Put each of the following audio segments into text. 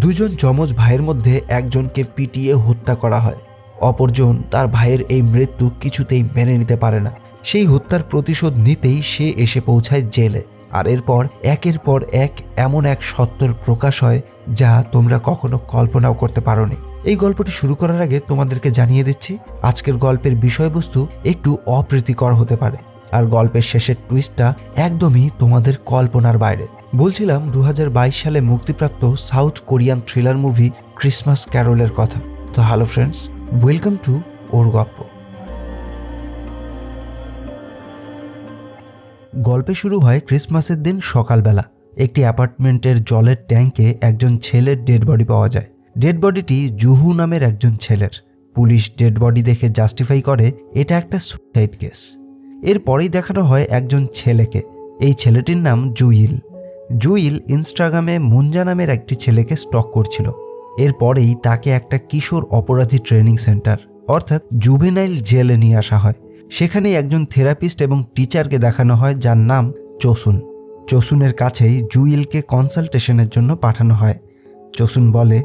দুজন যমজ ভাইয়ের মধ্যে একজনকে পিটিয়ে হত্যা করা হয়। অপরজন তার ভাইয়ের এই মৃত্যু কিছুতেই মেনে নিতে পারে না। সেই হত্যার প্রতিশোধ নিতেই সে এসে পৌঁছায় জেলে। আর এরপর একের পর এক এমন এক সত্যের প্রকাশ হয় যা তোমরা কখনো কল্পনাও করতে পারোনি। এই গল্পটি শুরু করার আগে তোমাদেরকে জানিয়ে দিচ্ছি, আজকের গল্পের বিষয়বস্তু একটু অপ্রীতিকর হতে পারে, আর গল্পের শেষের টুইস্টটা একদমই তোমাদের কল্পনার বাইরে। বলছিলাম 2022 সালে মুক্তিপ্রাপ্ত south Korean thriller movie Christmas ক্যারলের কথা। তো হ্যালো ফ্রেন্ডস, ওয়েলকাম টু ওর গল্প। গল্পে শুরু হয় ক্রিসমাসের দিন সকালবেলা। একটি অ্যাপার্টমেন্টের জলের ট্যাঙ্কে একজন ছেলের ডেড বডি পাওয়া যায়। ডেড বডিটি জুহু নামের একজন ছেলের। পুলিশ ডেড বডি দেখে জাস্টিফাই করে এটা একটা সুইসাইড কেস। এরপরেই দেখানো হয় একজন ছেলেকে। এই ছেলেটির নাম জুইল। জুইল ইনস্টাগ্রামে মুঞ্জা নামের একটি ছেলেকে স্টক করছিল। এরপরেই তাকে একটা কিশোর অপরাধী ট্রেনিং সেন্টার অর্থাৎ জুভেনাইল জেলে নিয়ে আসা হয়। সেখানে একজন থেরাপিস্ট এবং টিচারকে দেখানো হয় যার নাম চোসুন। চোসুনের কাছেই জুইলকে কনসালটেশনের জন্য পাঠানো হয়। চোসুন বলে,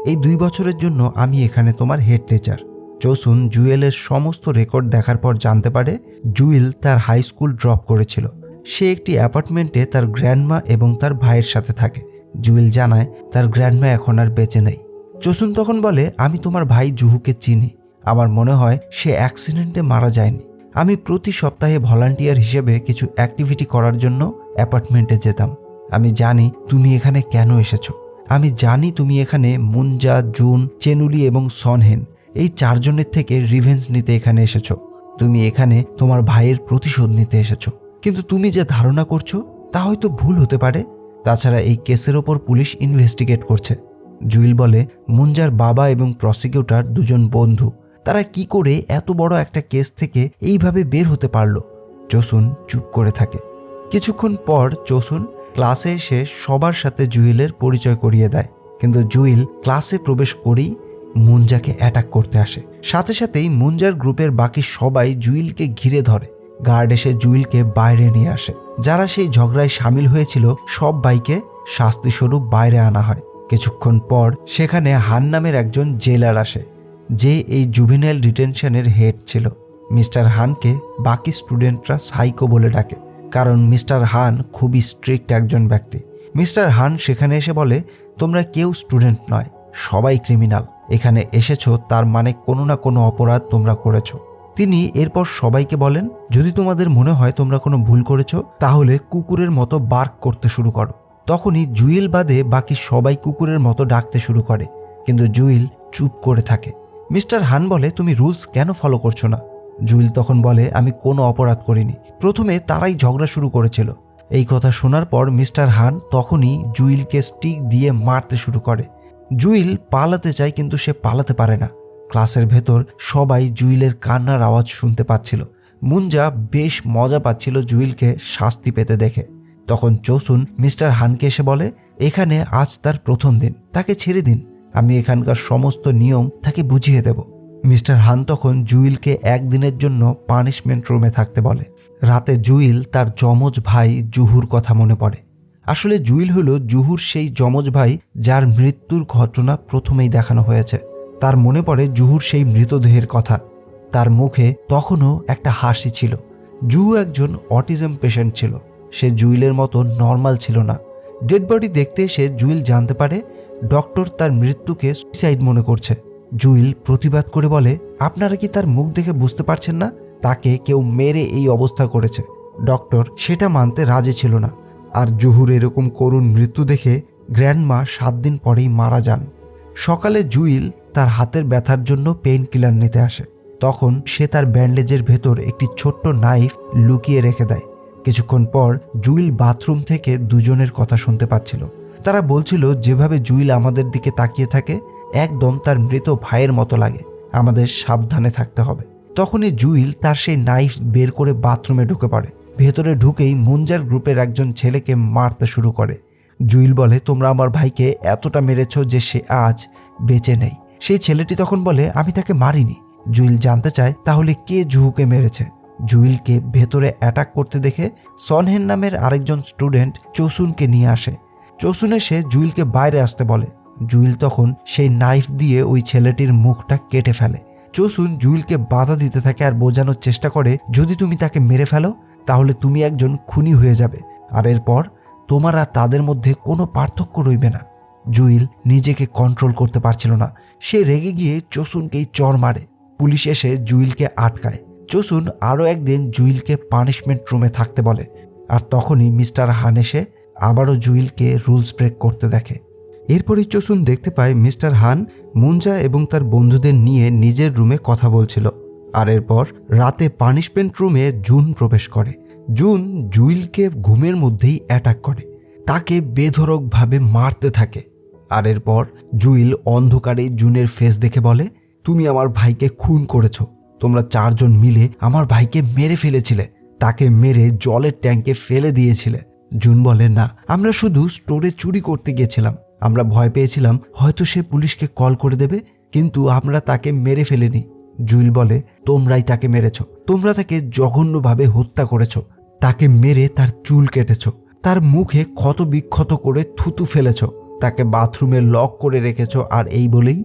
এই 2 বছরের জন্য আমি এখানে তোমার হেড টিচার। চোসুন জুয়েলের সমস্ত রেকর্ড দেখার পর জানতে পারে জুইল তার হাই স্কুল ড্রপ করেছিল। সে একটি অ্যাপার্টমেন্টে তার গ্র্যান্ডমা এবং তার ভাইয়ের সাথে থাকে। জুয়েল জানায় তার গ্র্যান্ডমা এখন আর বেঁচে নেই। চোসুন তখন বলে, আমি তোমার ভাই জুহুকে চিনি। আমার মনে হয় সে অ্যাক্সিডেন্টে মারা যায়নি। আমি প্রতি সপ্তাহে ভলান্টিয়ার হিসেবে কিছু অ্যাক্টিভিটি করার জন্য অ্যাপার্টমেন্টে যেতাম। আমি জানি তুমি এখানে কেন এসেছো। আমি জানি তুমি এখানে মুঞ্জা, জুন, চেনুলি এবং সনহেন এই 4 জনের থেকে রিভেঞ্জ নিতে এখানে এসেছো। তুমি এখানে তোমার ভাইয়ের প্রতিশোধ নিতে এসেছো। কিন্তু তুমি যে ধারণা করছো তা হয়তো ভুল হতে পারে। তাছাড়া এই কেসের ওপর পুলিশ ইনভেস্টিগেট করছে। জুইল বলে, মুঞ্জার বাবা এবং প্রসিকিউটর দুজন বন্ধু। তারা কি করে এত বড় একটা কেস থেকে এইভাবে বের হতে পারল? চোসুন চুপ করে থাকে। কিছুক্ষণ পর চোসুন ক্লাসে এসে সবার সাথে জুইলের পরিচয় করিয়ে দেয়। কিন্তু জুইল ক্লাসে প্রবেশ করেই মুঞ্জাকে অ্যাটাক করতে আসে। সাথে সাথেই মুঞ্জার গ্রুপের বাকি সবাই জুইলকে ঘিরে ধরে। গার্ড এসে জুইলকে বাইরে নিয়ে আসে। যারা সেই ঝগড়ায় সামিল হয়েছিল সব বাইকে শাস্তিস্বরূপ বাইরে আনা হয়। কিছুক্ষণ পর সেখানে হান নামের একজন জেলার আসে, যে এই জুভেনাইল ডিটেনশনের হেড ছিল। মিস্টার হানকে বাকি স্টুডেন্টরা সাইকো বলে ডাকে, কারণ মিস্টার হান খুবই স্ট্রিক্ট একজন ব্যক্তি। মিস্টার হান সেখানে এসে বলে, তোমরা কেউ স্টুডেন্ট নয়, সবাই ক্রিমিনাল। এখানে এসেছো তার মানে কোনো না কোনো অপরাধ তোমরা করেছো। তিনি এরপর সবাইকে বলেন, যদি তোমাদের মনে হয় তোমরা কোনো ভুল করেছো তাহলে কুকুরের মতো বার্ক করতে শুরু করো। তখনই জুইল বাদে বাকি সবাই কুকুরের মতো ডাকতে শুরু করে, কিন্তু জুইল চুপ করে থাকে। মিস্টার হান বলে, তুমি রুলস কেন ফলো করছো না? জুইল তখন বলে, আমি কোনো অপরাধ করিনি, প্রথমে তারাই ঝগড়া শুরু করেছিল। এই কথা শোনার পর মিস্টার হান তখনই জুইলকে স্টিক দিয়ে মারতে শুরু করে। জুইল পালাতে চায় কিন্তু সে পালাতে পারে না। ক্লাসের ভেতর সবাই জুইলের কান্নার আওয়াজ শুনতে পাচ্ছিল। মুঞ্জা বেশ মজা পাচ্ছিল জুইলকে শাস্তি পেতে দেখে। তখন চোসুন মিস্টার হানকে এসে বলে, এখানে আজ তার প্রথম দিন, তাকে ছেড়ে দিন। আমি এখানকার সমস্ত নিয়ম তাকে বুঝিয়ে দেব। মিস্টার হান তখন জুইলকে 1 দিনের জন্য পানিশমেন্ট রুমে থাকতে বলে। রাতে জুইল তার যমজ ভাই জুহুর কথা মনে পড়ে। আসলে জুইল হলো জুহুর সেই যমজ ভাই যার মৃত্যুর ঘটনা প্রথমেই দেখানো হয়েছে। তার মনে পড়ে জুহুর সেই মৃতদেহের কথা। তার মুখে তখনও একটা হাসি ছিল। জুহু একজন অটিজম পেশেন্ট ছিল। সে জুইলের মতো নর্মাল ছিল না। ডেড বডি দেখতে এসে জুইল জানতে পারে ডক্টর তার মৃত্যুকে সুইসাইড মনে করছে। জুইল প্রতিবাদ করে বলে, আপনারা কি তার মুখ দেখে বুঝতে পারছেন না? তাকে কেউ মেরে এই অবস্থা করেছে। ডক্টর সেটা মানতে রাজি ছিল না। আর জুহুর এরকম করুণ মৃত্যু দেখে গ্র্যান্ডমা 7 দিন পরেই মারা যান। সকালে জুইল তার হাতের ব্যথার জন্য পেইন কিলার নিতে আসে। তখন সে তার ব্যান্ডেজের ভেতর একটি ছোট্ট নাইফ লুকিয়ে রেখে দেয়। কিছুক্ষণ পর জুইল বাথরুম থেকে দুজনের কথা শুনতে পাচ্ছিল। তারা বলছিল, যেভাবে জুইল আমাদের দিকে তাকিয়ে থাকে একদম তার মৃত ভাইয়ের মতো লাগে, আমাদের সাবধানে থাকতে হবে। তখনই জুইল তার সেই নাইফ বের করে বাথরুমে ঢুকে পড়ে। ভেতরে ঢুকেই মুঞ্জার গ্রুপের একজন ছেলেকে মারতে শুরু করে। জুইল বলে, তোমরা আমার ভাইকে এতটা মেরেছ যে সে আজ বেঁচে নেই। সেই ছেলেটি তখন বলে, আমি তাকে মারিনি। জুইল জানতে চায় তাহলে কে জুহুকে মেরেছে। জুইলকে ভেতরে অ্যাটাক করতে দেখে সনহেন নামের আরেকজন স্টুডেন্ট চোসুনকে নিয়ে আসে। চোসুন এসে জুইলকে বাইরে আসতে বলে। জুইল তখন সেই নাইফ দিয়ে ওই ছেলেটির মুখটা কেটে ফেলে। চোসুন জুইলকে বাধা দিতে থাকে আর বোঝানোর চেষ্টা করে, যদি তুমি তাকে মেরে ফেলো তাহলে তুমি একজন খুনি হয়ে যাবে, আর এরপর তোমার আর তাদের মধ্যে কোনো পার্থক্য রইবে না। জুইল নিজেকে কন্ট্রোল করতে পারছিল না। সে রেগে গিয়ে চোসুনকেই চড় মারে। পুলিশ এসে জুইলকে আটকায়। চোসুন আরও একদিন জুইলকে পানিশমেন্ট রুমে থাকতে বলে, আর তখনই মিস্টার হান এসে আবারও জুইলকে রুলস ব্রেক করতে দেখে। এরপরই চোসুন দেখতে পায় মিস্টার হান মুঞ্জা এবং তার বন্ধুদের নিয়ে নিজের রুমে কথা বলছিল। আর এরপর রাতে পানিশমেন্ট রুমে জুন প্রবেশ করে। জুন জুইলকে ঘুমের মধ্যেই অ্যাটাক করে, তাকে বেধড়কভাবে মারতে থাকে। আর এরপর জুইল অন্ধকারে জুনের ফেস দেখে বলে, তুমি আমার ভাইকে খুন করেছ, তোমরা 4 জন মিলে আমার ভাইকে মেরে ফেলেছিলে, তাকে মেরে জলের ট্যাঙ্কে ফেলে দিয়েছিলে। জুন বলে, না, আমরা শুধু স্টোরে চুরি করতে গিয়েছিলাম, আমরা ভয় পেয়েছিলাম হয়তো সে পুলিশকে কল করে দেবে, কিন্তু আমরা তাকে মেরে ফেলিনি। জুইল বলে, তোমরাই তাকে মেরেছ, তোমরা তাকে জঘন্যভাবে হত্যা করেছ, তাকে মেরে তার চুল কেটেছ, তার মুখে ক্ষত বিক্ষত করে থুতু ফেলেছ, তাকে বাথরুমে লক করে রেখেছ। আর এই বলেই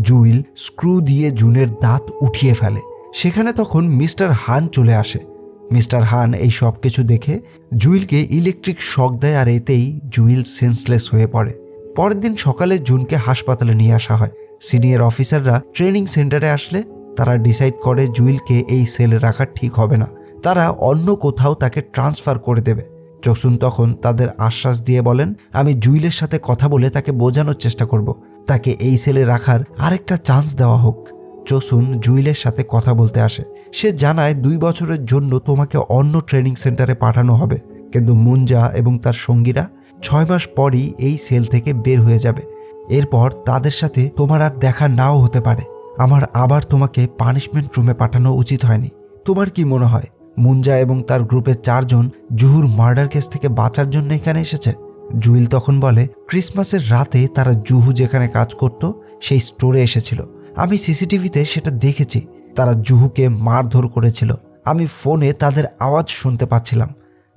জুইল স্ক্রু দিয়ে জুনের দাঁত উঠিয়ে ফেলে। সেখানে তখন মিস্টার হান চলে আসে। মিস্টার হান এই সব কিছু দেখে জুইলকে ইলেকট্রিক শক দেয়, আর এতেই জুইল সেন্সলেস হয়ে পড়ে। পরের দিন সকালে জুনকে হাসপাতালে নিয়ে আসা হয়। সিনিয়র অফিসাররা ট্রেনিং সেন্টারে আসলে তারা ডিসাইড করে জুইলকে এই সেলে রাখা ঠিক হবে না, তারা অন্য কোথাও তাকে ট্রান্সফার করে দেবে। চোসুন তখন তাদের আশ্বাস দিয়ে বলেন, আমি জুইলের সাথে কথা বলে তাকে বোঝানোর চেষ্টা করব, তাকে এই সেলে রাখার আরেকটা চান্স দেওয়া হোক। চোসুন জুইলের সাথে কথা বলতে আসে। সে জানায় 2 বছরের জন্য তোমাকে অন্য ট্রেনিং সেন্টারে পাঠানো হবে, কিন্তু মুঞ্জা এবং তার সঙ্গীরা 6 মাস পরই এই সেল থেকে বের হয়ে যাবে। এরপর তাদের সাথে তোমার আর দেখা নাও হতে পারে। আমার আবার তোমাকে পানিশমেন্ট রুমে পাঠানো উচিত হয়নি। তোমার কি মনে হয় মুঞ্জা এবং তার গ্রুপের 4 জন জুহুর মার্ডার কেস থেকে বাঁচার জন্য এখানে এসেছে? জুইল তখন বলে, ক্রিসমাসের রাতে তারা জুহু যেখানে কাজ করত সেই স্টোরে এসেছিল, আমি সিসিটিভিতে সেটা দেখেছি। তারা জুহুকে মারধর করেছিল, আমি ফোনে তাদের আওয়াজ শুনতে পাচ্ছিলাম।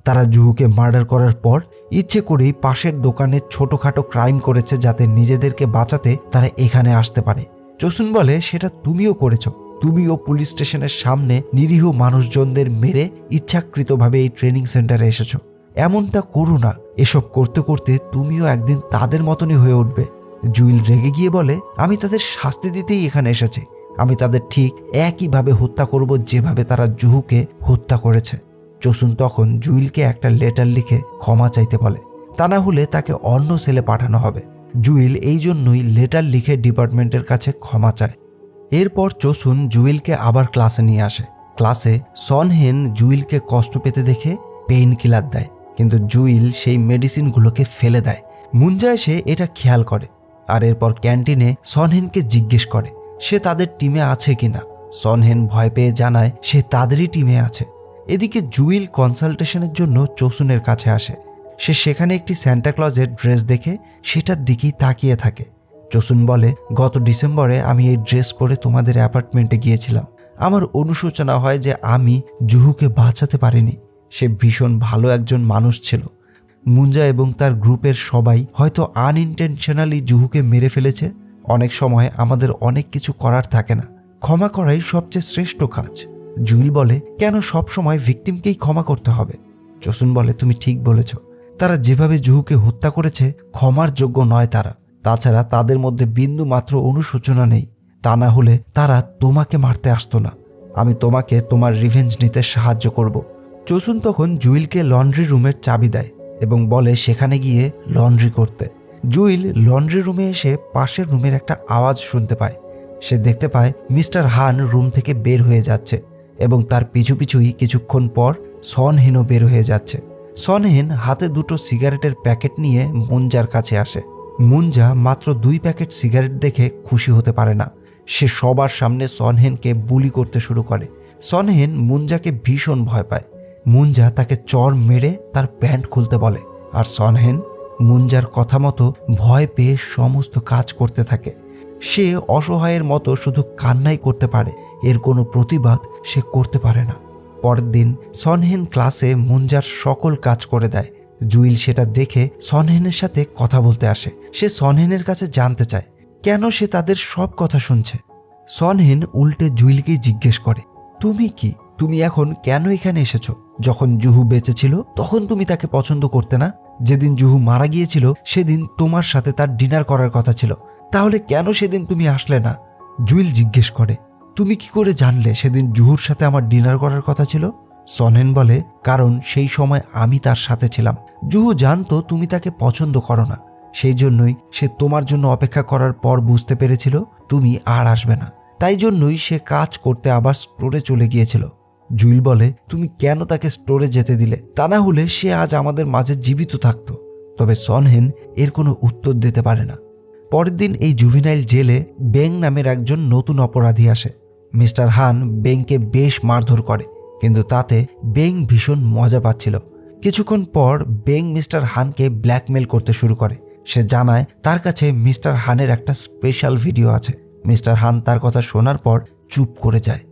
তারা জুহুকে মার্ডার করার পর ইচ্ছে করেই পাশের দোকানে ছোটখাটো ক্রাইম করেছে যাতে নিজেদেরকে বাঁচাতে তারা এখানে আসতে পারে। চোসুন বলে, সেটা তুমিও করেছ, তুমিও পুলিশ স্টেশনের সামনে নিরীহ মানুষজনদের মেরে ইচ্ছাকৃতভাবে এই ট্রেনিং সেন্টারে এসেছো। এমনটা করো না, এসব করতে করতে তুমিও একদিন তাদের মতনই হয়ে উঠবে। জুইল রেগে গিয়ে বলে, আমি তাদের শাস্তি দিতেই এখানে এসেছি, আমি তাদের ঠিক একইভাবে হত্যা করব যেভাবে তারা জুহুকে হত্যা করেছে। চোসুন তখন জুইলকে একটা লেটার লিখে ক্ষমা চাইতে বলে, তা না হলে তাকে অন্য সেলে পাঠানো হবে। জুইল এই জন্যই লেটার লিখে ডিপার্টমেন্টের কাছে ক্ষমা চায়। এরপর চোসুন জুইলকে আবার ক্লাসে নিয়ে আসে। ক্লাসে সনহেন জুইলকে কষ্ট পেতে দেখে পেইন কিলার দেয়, কিন্তু জুইল সেই মেডিসিনগুলোকে ফেলে দেয়। মুঞ্জা এসে এটা খেয়াল করে, আর এরপর ক্যান্টিনে সনহেনকে জিজ্ঞেস করে সে তাদের টিমে আছে কিনা। সনহেন ভয় পেয়ে জানায় সে তাদেরই টিমে আছে। এদিকে জুইল কনসালটেশনের জন্য চোসুনের কাছে আসে। সে সেখানে একটি স্যান্টাক্লজের ড্রেস দেখে সেটার দিকেই তাকিয়ে থাকে। চোসুন বলে, গত ডিসেম্বরে আমি এই ড্রেস পরে তোমাদের অ্যাপার্টমেন্টে গিয়েছিলাম। আমার অনুশোচনা হয় যে আমি জুহুকে বাঁচাতে পারিনি। সে ভীষণ ভালো একজন মানুষ ছিল। মুঞ্জা এবং তার গ্রুপের সবাই হয়তো আনইনটেনশনালি জুহুকে মেরে ফেলেছে। অনেক সময় আমাদের অনেক কিছু করার থাকে না, ক্ষমা করাই সবচেয়ে শ্রেষ্ঠ কাজ। জুইল বলে, কেন সব সময় ভিকটিমকেই ক্ষমা করতে হবে? চোসুন বলে, তুমি ঠিক বলেছ, তারা যেভাবে জুহুকে হত্যা করেছে ক্ষমার যোগ্য নয় তারা। তাছাড়া তাদের মধ্যে বিন্দু মাত্র অনুশোচনা নেই, তা না হলে তারা তোমাকে মারতে আসতো না। আমি তোমাকে তোমার রিভেঞ্জ নিতে সাহায্য করব। চোসুন তখন জুইলকে লন্ড্রি রুমের চাবি দেয় এবং বলে সেখানে গিয়ে লন্ড্রি করতে। জুইল লন্ড্রি রুমে এসে পাশের রুমের একটা আওয়াজ শুনতে পায়। সে দেখতে পায় মিস্টার হান রুম থেকে বের হয়ে যাচ্ছে এবং তার পিছু পিছুই কিছুক্ষণ পর সনহেনও বের হয়ে যাচ্ছে। সনহেন হাতে 2টো সিগারেটের প্যাকেট নিয়ে মুঞ্জার কাছে আসে। মুঞ্জা মাত্র 2 প্যাকেট সিগারেট দেখে খুশি হতে পারে না। সে সবার সামনে সনহেনকে বুলি করতে শুরু করে। সনহেন মুঞ্জাকে ভীষণ ভয় পায়। মুঞ্জা তাকে চড় মেরে তার প্যান্ট খুলতে বলে, আর সনহেন মুঞ্জার কথা মতো ভয় পেয়ে সমস্ত কাজ করতে থাকে। সে অসহায়ের মতো শুধু কান্নাই করতে পারে, এর কোনো প্রতিবাদ সে করতে পারে না। পরের দিন সনহেন ক্লাসে মুঞ্জার সকল কাজ করে দেয়। জুইল সেটা দেখে সনহেনের সাথে কথা বলতে আসে। সে সনহেনের কাছে জানতে চায় কেন সে তাদের সব কথা শুনছে। সনহেন উল্টে জুইলকেই জিজ্ঞেস করে, তুমি কি, তুমি এখন কেন এখানে এসেছো? যখন জুহু বেঁচে ছিল তখন তুমি তাকে পছন্দ করতে না? যেদিন জুহু মারা গিয়েছিল সেদিন তোমার সাথে তার ডিনার করার কথা ছিল, তাহলে কেন সেদিন তুমি আসলে না? জুইল জিজ্ঞেস করে, তুমি কি করে জানলে সেদিন জুহুর সাথে আমার ডিনার করার কথা ছিল? সনহেন বলে, কারণ সেই সময় আমি তার সাথে ছিলাম। জুহু জানতো তুমি তাকে পছন্দ করো না, সেই জন্যই সে তোমার জন্য অপেক্ষা করার পর বুঝতে পেরেছিল তুমি আর আসবে না, তাই জন্যই সে কাজ করতে আবার স্টোরে চলে গিয়েছিল। জুইল বলে, তুমি কেন তাকে স্টোরে যেতে দিলে? তা না হলে সে আজ আমাদের মাঝে জীবিত থাকতো। তবে সনহেন এর কোনো উত্তর দিতে পারে না। পরের দিন এই জুভিনাইল জেলে বেং নামের একজন নতুন অপরাধী আসে। মিস্টার হান বেংকে বেশ মারধর করে, কিন্তু তাতে বেং ভীষণ মজা পাচ্ছিল। কিছুক্ষণ পর বেং মিস্টার হানকে ব্ল্যাকমেল করতে শুরু করে। সে জানায় তার কাছে মিস্টার হানের একটা স্পেশাল ভিডিও আছে। মিস্টার হান তার কথা শোনার পর চুপ করে যায়।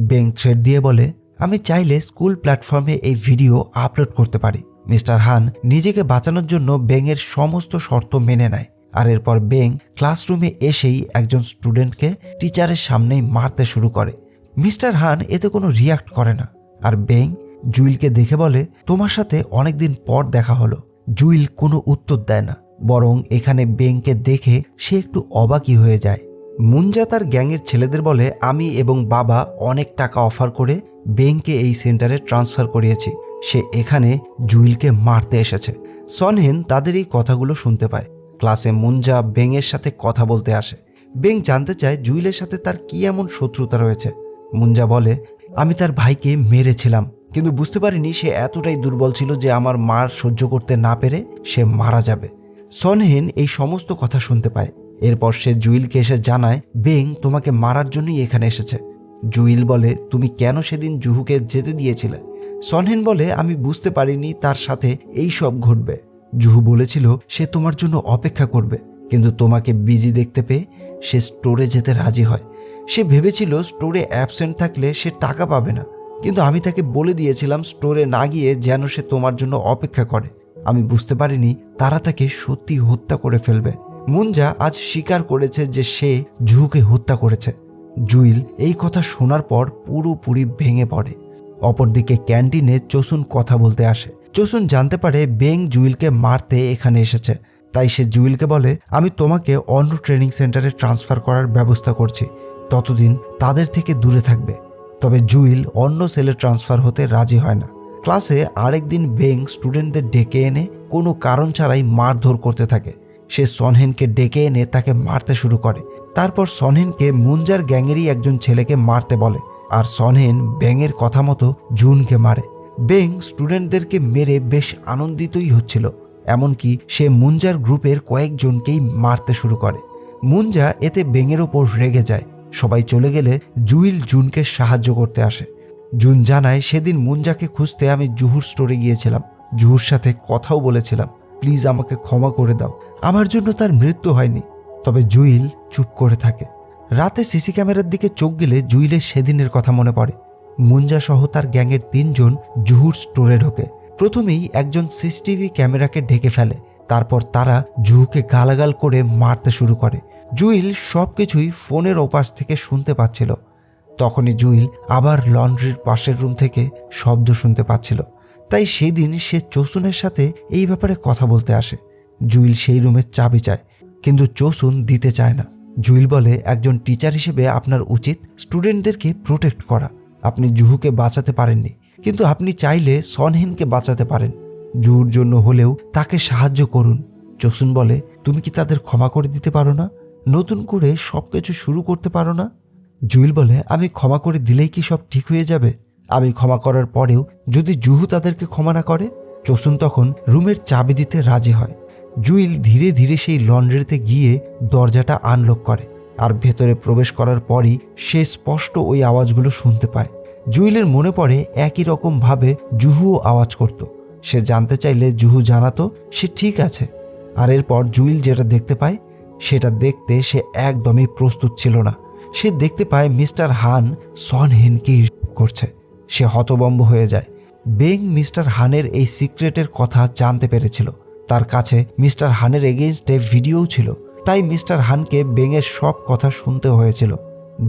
বেং থ্রেড দিয়ে বলে, আমি চাইলে স্কুল প্ল্যাটফর্মে এই ভিডিও আপলোড করতে পারি। মিস্টার হান নিজেকে বাঁচানোর জন্য বেংয়ের সমস্ত শর্ত মেনে নেয়, আর এরপর বেং ক্লাসরুমে এসেই একজন স্টুডেন্টকে টিচারের সামনেই মারতে শুরু করে। মিস্টার হান এতে কোনো রিয়াক্ট করে না, আর বেং জুইলকে দেখে বলে, তোমার সাথে অনেকদিন পর দেখা হলো। জুইল কোনো উত্তর দেয় না, বরং এখানে বেংকে দেখে সে একটু অবাকই হয়ে যায়। মুঞ্জা তার গ্যাংয়ের ছেলেদের বলে, আমি এবং বাবা অনেক টাকা অফার করে বেংকে এই সেন্টারে ট্রান্সফার করিয়েছি। সে এখানে জুইলকে মারতে এসেছে। সনহেন তাদের এই কথাগুলো শুনতে পায়। ক্লাসে মুঞ্জা বেংয়ের সাথে কথা বলতে আসে। বেং জানতে চায় জুইলের সাথে তার কি এমন শত্রুতা রয়েছে। মুঞ্জা বলে, আমি তার ভাইকে মেরেছিলাম, কিন্তু বুঝতে পারিনি সে এতটাই দুর্বল ছিল যে আমার মার সহ্য করতে না পেরে সে মারা যাবে। সনহেন এই সমস্ত কথা শুনতে পায়। এরপর সে জুইলকে এসে জানায়, বেং তোমাকে মারার জন্যই এখানে এসেছে। জুইল বলে, তুমি কেন সেদিন জুহুকে যেতে দিয়েছিলে? সনহেন বলে, আমি বুঝতে পারিনি তার সাথে এই সব ঘটবে। জুহু বলেছিল সে তোমার জন্য অপেক্ষা করবে, কিন্তু তোমাকে বিজি দেখতে পেয়ে সে স্টোরে যেতে রাজি হয়। সে ভেবেছিল স্টোরে অ্যাবসেন্ট থাকলে সে টাকা পাবে না, কিন্তু আমি তাকে বলে দিয়েছিলাম স্টোরে না গিয়ে যেন সে তোমার জন্য অপেক্ষা করে। আমি বুঝতে পারিনি তারা তাকে সত্যি হত্যা করে ফেলবে। মুঞ্জা আজ স্বীকার করেছে যে সে জুহুকে হত্যা করেছে। জুইল এই কথা শোনার পর পুরোপুরি ভেঙে পড়ে। অপরদিকে ক্যান্টিনে চোসুন কথা বলতে আসে। চোসুন জানতে পারে বেং জুইলকে মারতে এখানে এসেছে, তাই সে জুইলকে বলে, আমি তোমাকে অন্য ট্রেনিং সেন্টারে ট্রান্সফার করার ব্যবস্থা করছি, ততদিন তাদের থেকে দূরে থাকবে। তবে জুইল অন্য সেলে ট্রান্সফার হতে রাজি হয় না। ক্লাসে আরেকদিন বেং স্টুডেন্টদের ডেকে এনে কোনো কারণ ছাড়াই মারধর করতে থাকে। সে সনহেনকে ডেকে এনে তাকে মারতে শুরু করে। তারপর সনহেনকে মুঞ্জার গ্যাংয়েরই একজন ছেলেকে মারতে বলে, আর সনহেন বেংয়ের কথা মতো জুনকে মারে। বেং স্টুডেন্টদেরকে মেরে বেশ আনন্দিতই হচ্ছিল, এমনকি সে মুঞ্জার গ্রুপের কয়েকজনকেই মারতে শুরু করে। মুঞ্জা এতে বেংয়ের ওপর রেগে যায়। সবাই চলে গেলে জুইল জুনকে সাহায্য করতে আসে। জুন জানায়, সেদিন মুঞ্জাকে খুঁজতে আমি জুহুর স্টোরে গিয়েছিলাম, জুহুর সাথে কথাও বলেছিলাম, প্লিজ আমাকে ক্ষমা করে দাও, আমার জন্য তার মৃত্যু হয়নি। তবে জুইল চুপ করে থাকে। রাতে সিসি ক্যামেরার দিকে চোখ গেলে জুইলের সেদিনের কথা মনে পড়ে। মুঞ্জা সহ তার গ্যাংয়ের 3 জন জুহুর স্টোরে ঢোকে। প্রথমেই একজন সিসিটিভি ক্যামেরাকে ঢেকে ফেলে, তারপর তারা জুহুকে গালাগাল করে মারতে শুরু করে। জুইল সবকিছুই ফোনের ওপাশ থেকে শুনতে পাচ্ছিল। তখনই জুইল আবার লন্ড্রির পাশের রুম থেকে শব্দ শুনতে পাচ্ছিল, তাই সেদিন সে চোসুনের সাথে এই ব্যাপারে কথা বলতে আসে। জুইল সেই রুমের চাবি চায়, কিন্তু চোসুন দিতে চায় না। জুইল বলে, একজন টিচার হিসেবে আপনার উচিত স্টুডেন্টদেরকে প্রোটেক্ট করা। আপনি জুহুকে বাঁচাতে পারেননি, কিন্তু আপনি চাইলে সনহেনকে বাঁচাতে পারেন। জুহুর জন্য হলেও তাকে সাহায্য করুন। চোসুন বলে, তুমি কি তাদের ক্ষমা করে দিতে পারো না? নতুন করে সবকিছু শুরু করতে পারো না? জুইল বলে, আমি ক্ষমা করে দিলেই কি সব ঠিক হয়ে যাবে? আমি ক্ষমা করার পরেও যদি জুহু তাদেরকে ক্ষমা না করে? চোসুন তখন রুমের চাবি দিতে রাজি হয়। জুইল ধীরে ধীরে সেই লন্ড্রিতে গিয়ে দরজাটা আনলক করে, আর ভেতরে প্রবেশ করার পরই সে স্পষ্ট ওই আওয়াজগুলো শুনতে পায়। জুইলের মনে পড়ে একই রকম ভাবে জুহুও আওয়াজ করত। সে জানতে চাইলে জুহু জানাতো সে ঠিক আছে। আর এরপর জুইল যেটা দেখতে পায় সেটা দেখতে সে একদমই প্রস্তুত ছিল না। সে দেখতে পায় মিস্টার হান সনহেনকে করছে। সে হতভম্ব হয়ে যায়। বেং মিস্টার হানের এই সিক্রেটের কথা জানতে পেরেছিল, তার কাছে মিস্টার হানের এগেইনস্টে ভিডিও ছিল, তাই মিস্টার হানকে বেংয়ের সব কথা শুনতে হয়েছিল।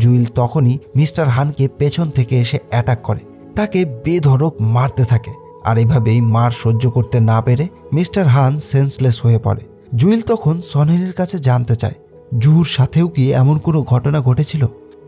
জুইল তখনই মিস্টার হানকে পেছন থেকে এসে অ্যাটাক করে, তাকে বেধড়ক মারতে থাকে। আর এভাবেই মার সহ্য করতে না পেরে মিস্টার হান সেন্সলেস হয়ে পড়ে। জুইল তখন সনহেনের কাছে জানতে চায়, জুহুর সাথেও কি এমন কোনো ঘটনা ঘটেছিল?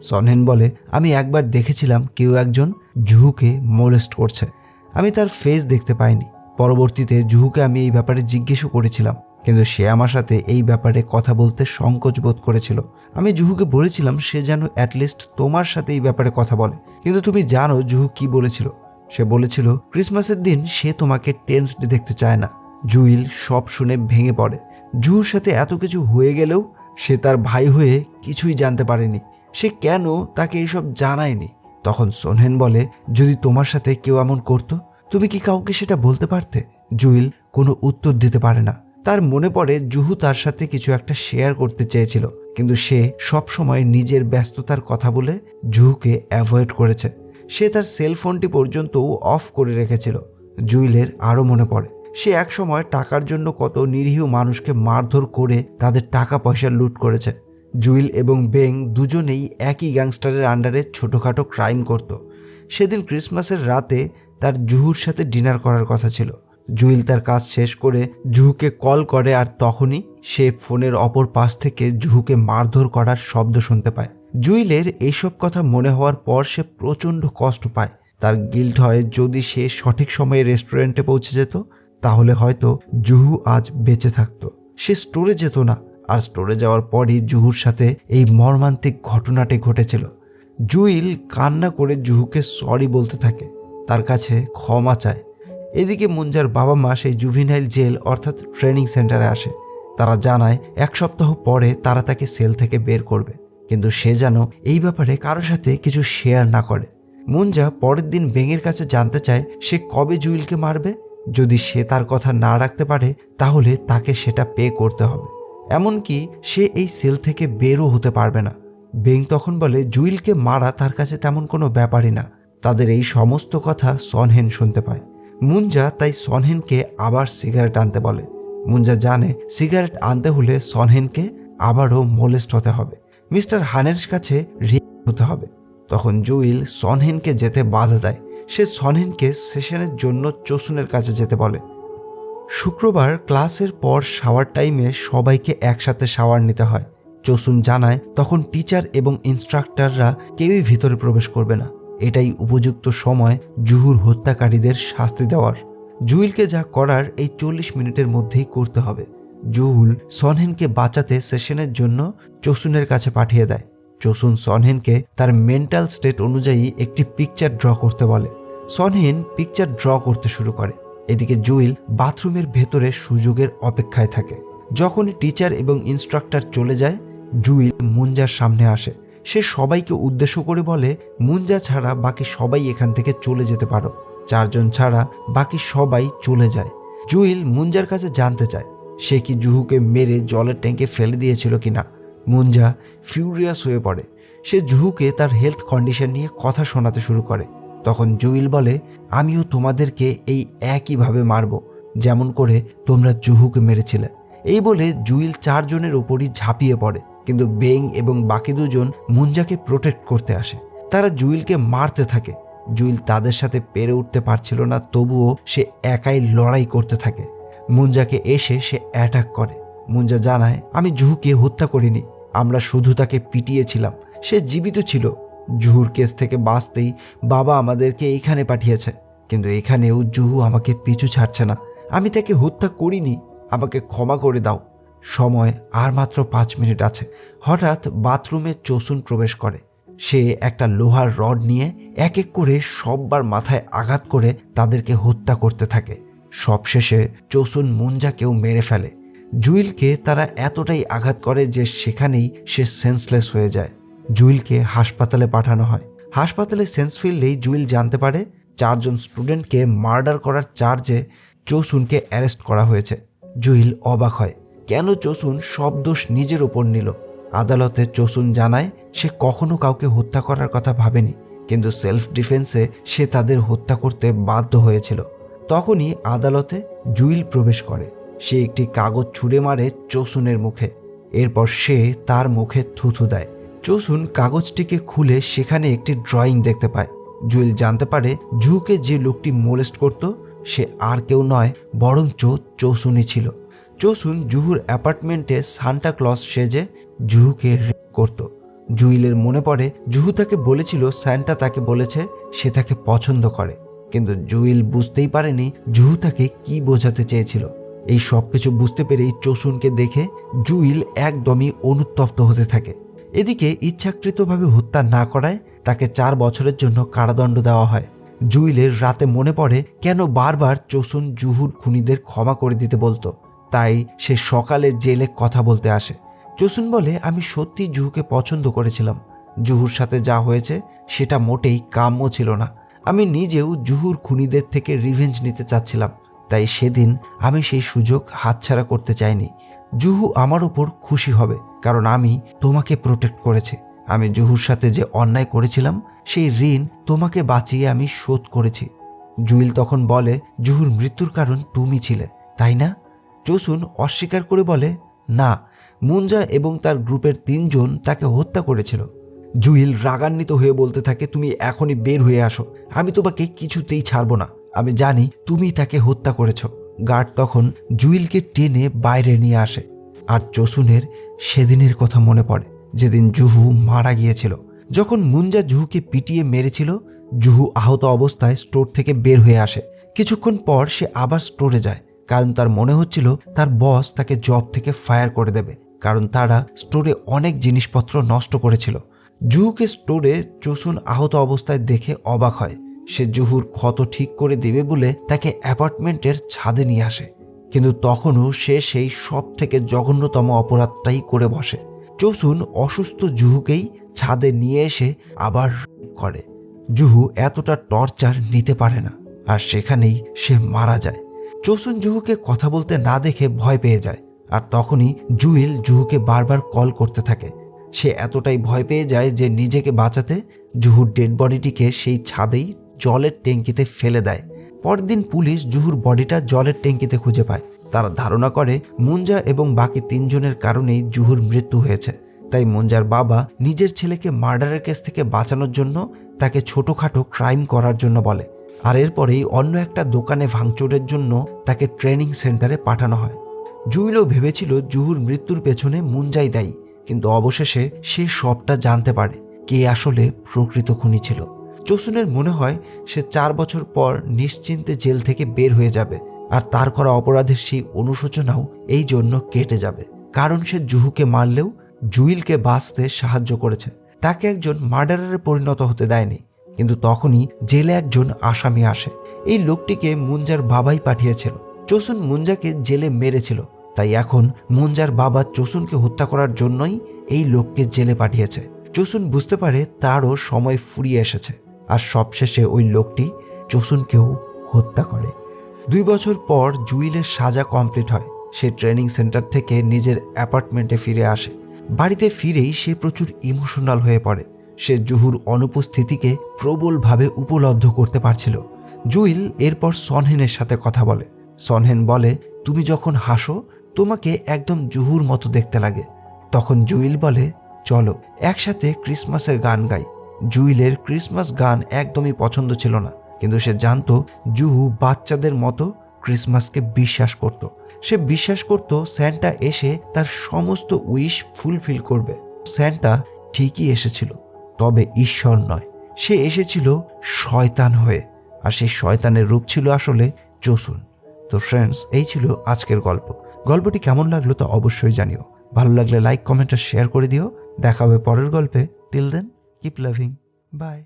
সনহেন বলে, আমি একবার দেখেছিলাম কেউ একজন জুহুকে মোলেস্ট করছে। আমি তার ফেস দেখতে পাইনি। পরবর্তীতে জুহুকে আমি এই ব্যাপারে জিজ্ঞেসও করেছিলাম, কিন্তু সে আমার সাথে এই ব্যাপারে কথা বলতে সংকোচ বোধ করেছিল। আমি জুহুকে বলেছিলাম সে যেন অ্যাটলিস্ট তোমার সাথে এই ব্যাপারে কথা বলে। কিন্তু তুমি জানো জুহু কি বলেছিল? সে বলেছিল ক্রিসমাসের দিন সে তোমাকে টেন্সড দেখতে চায় না। জুইল সব শুনে ভেঙে পড়ে। জুহুর সাথে এত কিছু হয়ে গেলেও সে তার ভাই হয়ে কিছুই জানতে পারেনি। সে কেন তাকে এইসব জানায়নি? তখন সনহেন বলে, যদি তোমার সাথে কেউ এমন করতো তুমি কি কাউকে সেটা বলতে পারতে? জুইল কোনো উত্তর দিতে পারে না। তার মনে পড়ে জুহু তার সাথে কিছু একটা শেয়ার করতে চেয়েছিল, কিন্তু সে সবসময় নিজের ব্যস্ততার কথা বলে জুহুকে অ্যাভয়েড করেছে। সে তার সেলফোনটি পর্যন্তও অফ করে রেখেছিল। জুইলের আরও মনে পড়ে সে একসময় টাকার জন্য কত নিরীহ মানুষকে মারধর করে তাদের টাকা পয়সা লুট করেছে। জুইল এবং বেং দুজনেই একই গ্যাংস্টারের আন্ডারে ছোটোখাটো ক্রাইম করত। সেদিন ক্রিসমাসের রাতে তার জুহুর সাথে ডিনার করার কথা ছিল। জুইল তার কাজ শেষ করে জুহুকে কল করে, আর তখনই সে ফোনের অপর পাশ থেকে জুহুকে মারধর করার শব্দ শুনতে পায়। জুইলের এইসব কথা মনে হওয়ার পর সে প্রচণ্ড কষ্ট পায়। তার গিল্ট হয় যদি সে সঠিক সময়ে রেস্টুরেন্টে পৌঁছে যেত তাহলে হয়তো জুহু আজ বেঁচে থাকতো। সে স্টোরে যেত না, আর স্টোরে যাওয়ার পরই জুহুর সাথে এই মর্মান্তিক ঘটনাটি ঘটেছিল। জুইল কান্না করে জুহুকে সরি বলতে থাকে, তার কাছে ক্ষমা চায়। এদিকে মুঞ্জার বাবা মা সেই জুভিনাইল জেল অর্থাৎ ট্রেনিং সেন্টারে আসে। তারা জানায় 1 সপ্তাহ পরে তারা তাকে সেল থেকে বের করবে, কিন্তু সে যেন এই ব্যাপারে কারোর সাথে কিছু শেয়ার না করে। মুঞ্জা পরের দিন বেংয়ের কাছে জানতে চায় সে কবে জুইলকে মারবে। যদি সে তার কথা না রাখতে পারে তাহলে তাকে সেটা পে করতে হবে, এমনকি সে এই সেল থেকে বেরও হতে পারবে না। বেং তখন বলে জুইলকে মারা তার কাছে তেমন কোনো ব্যাপারই না। তাদের এই সমস্ত কথা সনহেন শুনতে পায়। মুঞ্জা তাই সনহেনকে আবার সিগারেট আনতে বলে। মুঞ্জা জানে সিগারেট আনতে হলে সনহেনকে আবারও মোলেস্ট হতে হবে, মিস্টার হানের কাছে রেপ হতে হবে। তখন জুইল সনহেনকে যেতে বাধা দেয়। সে সনহেনকে সেশনের জন্য চোসুনের কাছে যেতে বলে। শুক্রবার ক্লাসের পর শাওয়ার টাইমে সবাইকে একসাথে শাওয়ার নিতে হয়। চোসুন জানায় তখন টিচার এবং ইনস্ট্রাক্টররা কেউই ভিতরে প্রবেশ করবে না। এটাই উপযুক্ত সময় জুহুর হত্যাকারীদের শাস্তি দেওয়ার। জুইলকে যা করার এই 40 মিনিটের মধ্যেই করতে হবে। জুহুল সনহেনকে বাঁচাতে সেশনের জন্য চোসুনের কাছে পাঠিয়ে দেয়। চোসুন সনহেনকে তার মেন্টাল স্টেট অনুযায়ী একটি পিকচার ড্র করতে বলে। সনহেন পিকচার ড্র করতে শুরু করে। এদিকে জুইল বাথরুমের ভেতরে সুযোগের অপেক্ষায় থাকে। যখনই টিচার এবং ইনস্ট্রাক্টর চলে যায় জুইল মুঞ্জার সামনে আসে। সে সবাইকে উদ্দেশ্য করে বলে, মুঞ্জা ছাড়া বাকি সবাই এখান থেকে চলে যেতে পারো। 4 জন ছাড়া বাকি সবাই চলে যায়। জুইল মুঞ্জার কাছে জানতে চায় সে কি জুহুকে মেরে জলের ট্যাঙ্কে ফেলে দিয়েছিল কিনা। মুঞ্জা ফিউরিয়াস হয়ে পড়ে। সে জুহুকে তার হেলথ কন্ডিশন নিয়ে কথা শোনাতে শুরু করে। তখন জুইল বলে, আমিও তোমাদেরকে এই একইভাবে মারব যেমন করে তোমরা জুহুকে মেরেছিলে। এই বলে জুইল 4 জনের ওপরই ঝাঁপিয়ে পড়ে, কিন্তু বেং এবং বাকি 2 জন মুঞ্জাকে প্রোটেক্ট করতে আসে। তারা জুইলকে মারতে থাকে। জুইল তাদের সাথে পেরে উঠতে পারছিল না, তবুও সে একাই লড়াই করতে থাকে। মুঞ্জাকে এসে সে অ্যাটাক করে। মুঞ্জা জানায়, আমি জুহুকে হত্যা করিনি, আমরা শুধু তাকে পিটিয়েছিলাম, সে জীবিত ছিল। জুহুর কেস থেকে বাঁচতেই বাবা আমাদেরকে এইখানে পাঠিয়েছে, কিন্তু এখানেও জুহু আমাকে পিছু ছাড়ছে না। আমি তাকে হত্যা করিনি, আমাকে ক্ষমা করে দাও। সময় আর মাত্র 5 মিনিট আছে। হঠাৎ বাথরুমে চোসুন প্রবেশ করে। সে একটা লোহার রড নিয়ে এক এক করে সববার মাথায় আঘাত করে তাদেরকে হত্যা করতে থাকে। সবশেষে চোসুন মুঞ্জাকেও মেরে ফেলে। জুইলকে তারা এতটাই আঘাত করে যে সেখানেই সে সেন্সলেস হয়ে যায়। জুইলকে হাসপাতালে পাঠানো হয়। হাসপাতালে সেন্স ফিরলেই জুইল জানতে পারে 4 জন স্টুডেন্টকে মার্ডার করার চার্জে চোসুনকে অ্যারেস্ট করা হয়েছে। জুইল অবাক হয়, কেন চোসুন সব দোষ নিজের ওপর নিল। আদালতে চোসুন জানায় সে কখনো কাউকে হত্যা করার কথা ভাবেনি, কিন্তু সেলফ ডিফেন্সে সে তাদের হত্যা করতে বাধ্য হয়েছিল। তখনই আদালতে জুইল প্রবেশ করে। সে একটি কাগজ ছুঁড়ে মারে চোসুনের মুখে। এরপর সে তার মুখে থুথু দেয়। চোসুন কাগজটিকে খুলে সেখানে একটি ড্রয়িং দেখতে পায়। জুয়েল জানতে পারে জুহুকে যে লোকটি মোলেস্ট করত সে আর কেউ নয় বরঞ্চ চোসুনই ছিল। চোসুন জুহুর অ্যাপার্টমেন্টে সান্টা ক্লজ সেজে জুহুকে রেপ করত। জুয়েলের মনে পড়ে জুহু তাকে বলেছিল সান্টা তাকে বলেছে সে তাকে পছন্দ করে, কিন্তু জুয়েল বুঝতেই পারেনি জুহু তাকে কি বোঝাতে চেয়েছিল। এই সব কিছু বুঝতে পেরেই চোসুনকে দেখে জুয়েল একদমই অনুতপ্ত হতে থাকে। এদিকে ইচ্ছাকৃতভাবে হত্যা না করায় তাকে 4 বছরের জন্য কারাদণ্ড দেওয়া হয়। জুয়েলের রাতে মনে পড়ে কেন বারবার চোসুন জুহুর খুনিদের ক্ষমা করে দিতে বলতো, তাই সে সকালে জেলে কথা বলতে আসে। চোসুন বলে, আমি সত্যি জুহুকে পছন্দ করেছিলাম। জুহুর সাথে যা হয়েছে সেটা মোটেই কাম্য ছিল না। আমি নিজেও জুহুর খুনিদের থেকে রিভেঞ্জ নিতে চাচ্ছিলাম, তাই সেদিন আমি সেই সুযোগ হাতছাড়া করতে চাইনি। জুহু আমার ওপর খুশি হবে কারণ আমি তোমাকে প্রোটেক্ট করেছি। আমি জুহুর সাথে যে অন্যায় করেছিলাম সেই ঋণ তোমাকে বাঁচিয়ে আমি শোধ করেছি। জুয়েল তখন বলে, জুহুর মৃত্যুর কারণ তুমি ছিলে, তাই না? চোসুন অস্বীকার করে বলে, না, মুঞ্জা এবং তার গ্রুপের 3 জন তাকে হত্যা করেছিল। জুয়েল রাগান্বিত হয়ে বলতে থাকে, তুমি এখনই বের হয়ে আসো, আমি তোমাকে কিছুতেই ছাড়বো না। আমি জানি তুমি তাকে হত্যা করেছ। গার্ড তখন জুয়েলকে টেনে বাইরে নিয়ে আসে। আর চোসুনের সেদিনের কথা মনে পড়ে যেদিন জুহু মারা গিয়েছিল। যখন মুঞ্জা জুহুকে পিটিয়ে মেরেছিল, জুহু আহত অবস্থায় স্টোর থেকে বের হয়ে আসে। কিছুক্ষণ পর সে আবার স্টোরে যায়, কারণ তার মনে হচ্ছিল তার বস তাকে জব থেকে ফায়ার করে দেবে, কারণ তারা স্টোরে অনেক জিনিসপত্র নষ্ট করেছিল। জুহুকে স্টোরে চোসুন আহত অবস্থায় দেখে অবাক হয়। সে জুহুর ক্ষত ঠিক করে দেবে বলে তাকে অ্যাপার্টমেন্টের ছাদে নিয়ে আসে, কিন্তু তখনও সে সেই সব থেকে জঘন্যতম অপরাধটাই করে বসে। চোসুন অসুস্থ জুহুকেই ছাদে নিয়ে এসে আবার করে। জুহু এতটা টর্চার নিতে পারে না, আর সেখানেই সে মারা যায়। চোসুন জুহুকে কথা বলতে না দেখে ভয় পেয়ে যায়, আর তখনই জুয়েল জুহুকে বারবার কল করতে থাকে। সে এতটাই ভয় পেয়ে যায় যে নিজেকে বাঁচাতে জুহুর ডেড বডিটিকে সেই ছাদেই জলের ট্যাঙ্কিতে ফেলে দেয়। পরের দিন পুলিশ জুহুর বডিটা জলের ট্যাঙ্কিতে খুঁজে পায়। তারা ধারণা করে মুঞ্জা এবং বাকি 3 জনের কারণেই জুহুর মৃত্যু হয়েছে। তাই মুঞ্জার বাবা নিজের ছেলেকে মার্ডারের কেস থেকে বাঁচানোর জন্য তাকে ছোটখাটো ক্রাইম করার জন্য বলে, আর এরপরেই অন্য একটা দোকানে ভাঙচুরের জন্য তাকে ট্রেনিং সেন্টারে পাঠানো হয়। জুয়েলও ভেবেছিল জুহুর মৃত্যুর পেছনে মুঞ্জাই দায়ী, কিন্তু অবশেষে সে সবটা জানতে পারে কে আসলে প্রকৃত খুনি ছিল। চোসুনের মনে হয় সে 4 বছর পর নিশ্চিন্তে জেল থেকে বের হয়ে যাবে, আর তার করা অপরাধের সেই অনুশোচনাও এই জন্য কেটে যাবে, কারণ সে জুহুকে মারলেও জুয়েলকে বাঁচতে সাহায্য করেছে, তাকে একজন মার্ডারারে পরিণত হতে দেয়নি। কিন্তু তখনই জেলে একজন আসামি আসে। এই লোকটিকে মুঞ্জার বাবাই পাঠিয়েছিল। চোসুন মুঞ্জাকে জেলে মেরেছিল, তাই এখন মুঞ্জার বাবা চোসুনকে হত্যা করার জন্যই এই লোককে জেলে পাঠিয়েছে। চোসুন বুঝতে পারে তারও সময় ফুরিয়ে এসেছে, আর সবশেষে ওই লোকটি চোসুনকেও হত্যা করে। 2 বছর পর জুয়েলের সাজা কমপ্লিট হয়। সে ট্রেনিং সেন্টার থেকে নিজের অ্যাপার্টমেন্টে ফিরে আসে। বাড়িতে ফিরেই সে প্রচুর ইমোশনাল হয়ে পড়ে। সে জুহুর অনুপস্থিতিকে প্রবলভাবে উপলব্ধ করতে পারছিল। জুয়েল এরপর সনহেনের সাথে কথা বলে। সনহেন বলে, তুমি যখন হাসো তোমাকে একদম জুহুর মতো দেখতে লাগে। তখন জুয়েল বলে, চলো একসাথে ক্রিসমাসের গান গাই। জুয়েলের ক্রিসমাস গান একদমই পছন্দ ছিল না, কিন্তু সে জানতো জুহু বাচ্চাদের মতো ক্রিসমাসকে বিশ্বাস করত। সে বিশ্বাস করত স্যান্টা এসে তার সমস্ত উইশ ফুলফিল করবে। স্যান্টা ঠিকই এসেছিল, তবে ঈশ্বর নয়, সে এসেছিল শয়তান হয়ে, আর সেই শয়তানের রূপ ছিল আসলে চোসুন। তো ফ্রেন্ডস, এই ছিল আজকের গল্প। গল্পটি কেমন লাগলো তা অবশ্যই জানিও। ভালো লাগলে লাইক, কমেন্ট আর শেয়ার করে দিও। দেখা হবে পরের গল্পে। Till then, keep loving, by.